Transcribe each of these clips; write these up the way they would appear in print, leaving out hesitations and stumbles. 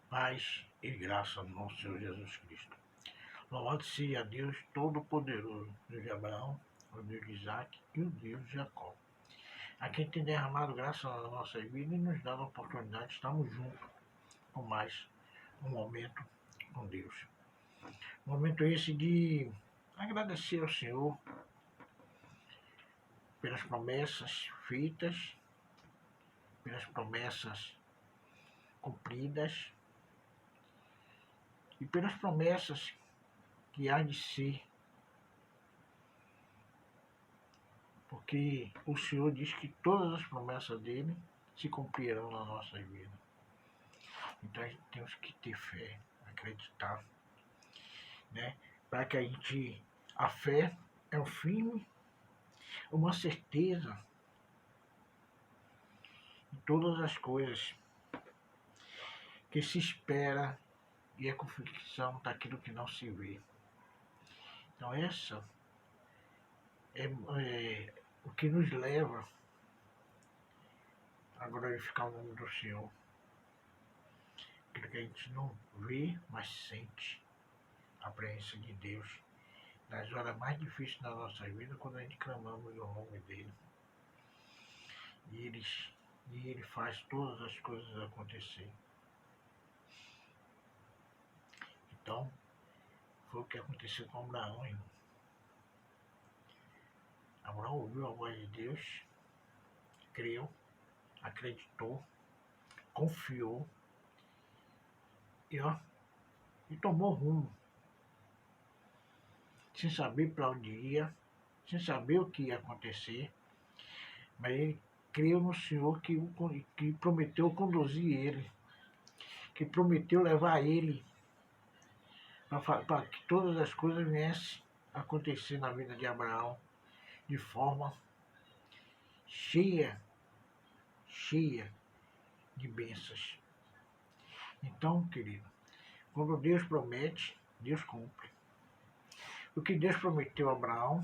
Paz e graça no nosso Senhor Jesus Cristo. Louvado seja Deus Todo-Poderoso, Deus de Abraão, o Deus de Isaac e o Deus de Jacó. A quem tem derramado graça na nossa vida e nos dado a oportunidade de estarmos juntos com mais um momento com Deus. Momento esse de agradecer ao Senhor pelas promessas feitas, pelas promessas cumpridas e pelas promessas que há de ser, porque o Senhor diz que todas as promessas dele se cumprirão na nossa vida. Então a gente temos que ter fé, acreditar, né? Para que a fé é um firme, uma certeza de todas as coisas que se espera e a convicção daquilo que não se vê. Então essa é o que nos leva a glorificar o nome do Senhor. Aquilo que a gente não vê, mas sente a presença de Deus nas horas mais difíceis da nossa vida, quando a gente clamamos o nome dele. E ele faz todas as coisas acontecer. Então, foi o que aconteceu com Abraão, irmão. Abraão ouviu a voz de Deus, creu, acreditou, confiou e tomou rumo, sem saber para onde ia, sem saber o que ia acontecer, mas ele creu no Senhor que prometeu conduzir ele, que prometeu levar ele para que todas as coisas viessem a acontecer na vida de Abraão de forma cheia de bênçãos. Então, querido, quando Deus promete, Deus cumpre. O que Deus prometeu a Abraão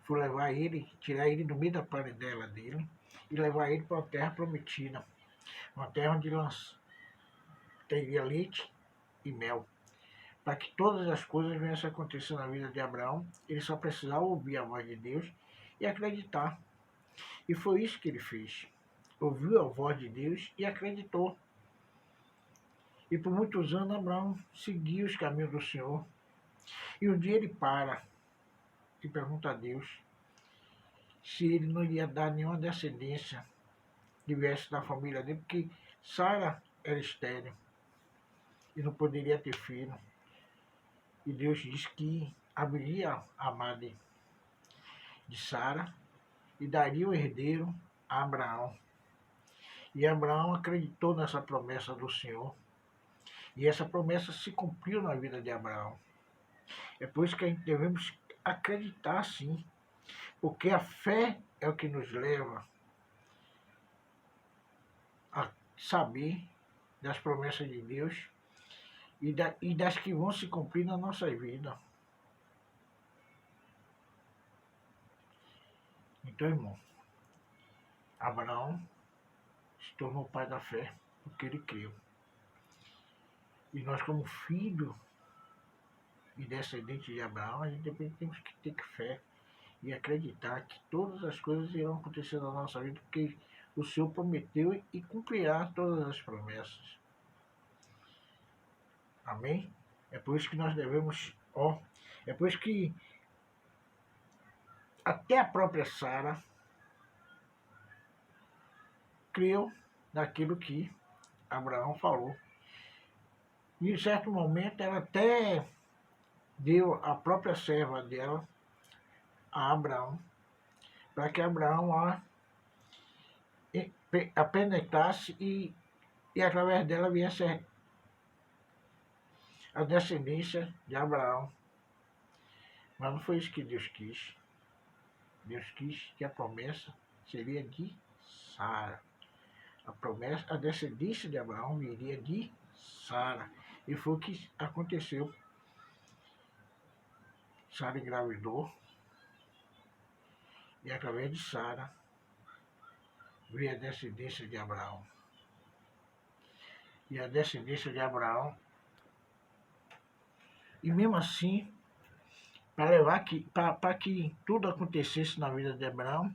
foi levar ele, tirar ele do meio da parentela dele e levar ele para a terra prometida, uma terra onde teria leite e mel. Para que todas as coisas viessem a acontecer na vida de Abraão, ele só precisava ouvir a voz de Deus e acreditar. E foi isso que ele fez. Ouviu a voz de Deus e acreditou. E por muitos anos Abraão seguiu os caminhos do Senhor. E um dia ele para e pergunta a Deus se ele não ia dar nenhuma descendência que viesse da família dele, porque Sara era estéril e não poderia ter filho. E Deus disse que abriria a madre de Sara e daria o herdeiro a Abraão. E Abraão acreditou nessa promessa do Senhor. E essa promessa se cumpriu na vida de Abraão. É por isso que a gente devemos acreditar sim, porque a fé é o que nos leva a saber das promessas de Deus e das que vão se cumprir na nossa vida. Então, irmão, Abraão se tornou pai da fé porque ele creu. E nós, como filho e descendente de Abraão, a gente temos que ter fé e acreditar que todas as coisas irão acontecer na nossa vida, porque o Senhor prometeu e cumprirá todas as promessas. Amém? É por isso que nós devemos, é por isso que até a própria Sara creu naquilo que Abraão falou. E em certo momento ela até deu a própria serva dela a Abraão, para que Abraão a penetrasse e através dela viesse a descendência de Abraão. Mas não foi isso que Deus quis. Deus quis que a promessa seria de Sara. A descendência de Abraão viria de Sara. E foi o que aconteceu. Sara engravidou. E através de Sara veio a descendência de Abraão. e a descendência de Abraão. E mesmo assim, para que tudo acontecesse na vida de Abraão,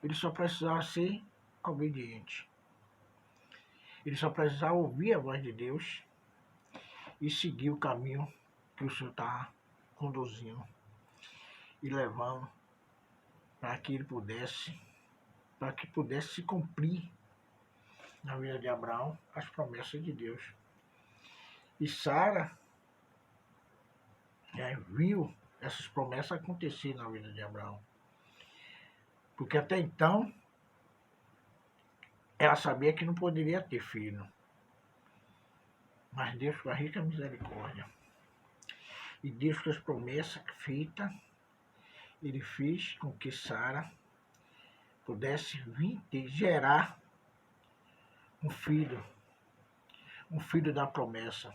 ele só precisava ser obediente. Ele só precisava ouvir a voz de Deus e seguir o caminho que o Senhor estava conduzindo e levando para que pudesse se cumprir na vida de Abraão as promessas de Deus. E Sara viu essas promessas acontecer na vida de Abraão. Porque até então ela sabia que não poderia ter filho. Mas Deus, com a rica misericórdia, e Deus, com as promessas feitas, ele fez com que Sara pudesse vir e gerar um filho da promessa.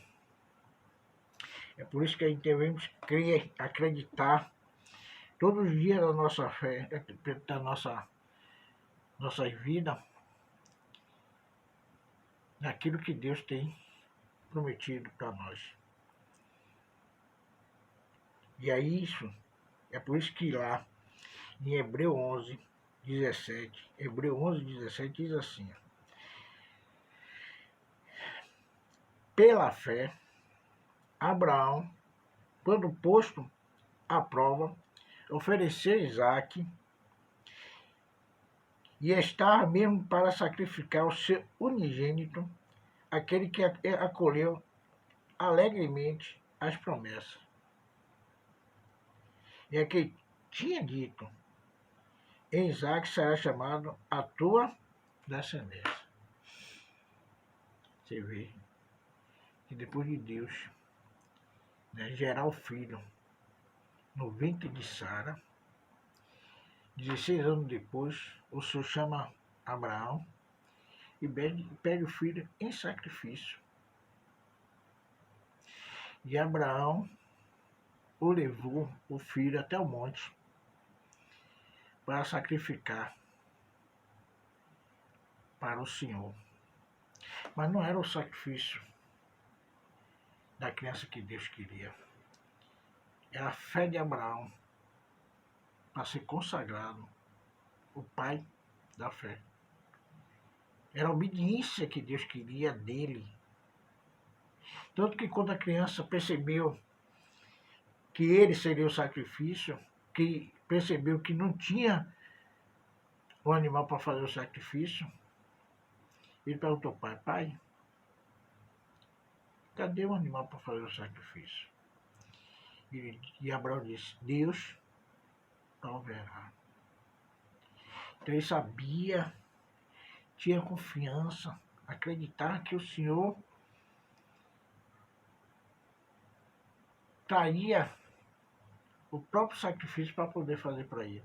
É por isso que a gente devemos crer, acreditar todos os dias da nossa fé, da nossa vida, naquilo que Deus tem prometido para nós. E é isso, é por isso que lá em Hebreu 11:17 diz assim: pela fé, Abraão, quando posto à prova, ofereceu Isaque e estava mesmo para sacrificar o seu unigênito, aquele que acolheu alegremente as promessas. E aquele tinha dito: em Isaque será chamado a tua descendência. Você vê que depois de Deus gerar o filho no ventre de Sara, 16 anos depois, o Senhor chama Abraão e pede o filho em sacrifício. E Abraão o levou, o filho, até o monte para sacrificar para o Senhor. Mas não era o sacrifício da criança que Deus queria. Era a fé de Abraão para ser consagrado o pai da fé. Era a obediência que Deus queria dele. Tanto que quando a criança percebeu que ele seria o sacrifício, que percebeu que não tinha o animal para fazer o sacrifício, ele perguntou ao pai: pai, cadê o animal para fazer o sacrifício? E Abraão disse: Deus proverá. Então ele sabia, tinha confiança, acreditar que o Senhor traria o próprio sacrifício para poder fazer para ele.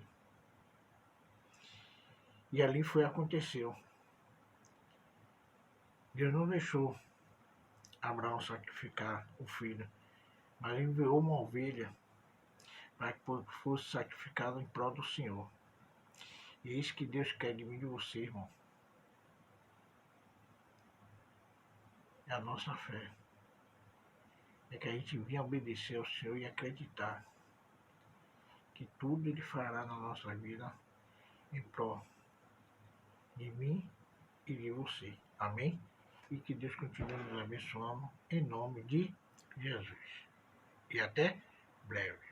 E ali aconteceu. Deus não deixou Abraão sacrificar o filho, mas enviou uma ovelha para que fosse sacrificado em prol do Senhor. E é isso que Deus quer de mim e de você, irmão. É a nossa fé. É que a gente venha obedecer ao Senhor e acreditar que tudo Ele fará na nossa vida em prol de mim e de você. Amém? E que Deus continue nos abençoando em nome de Jesus. E até breve.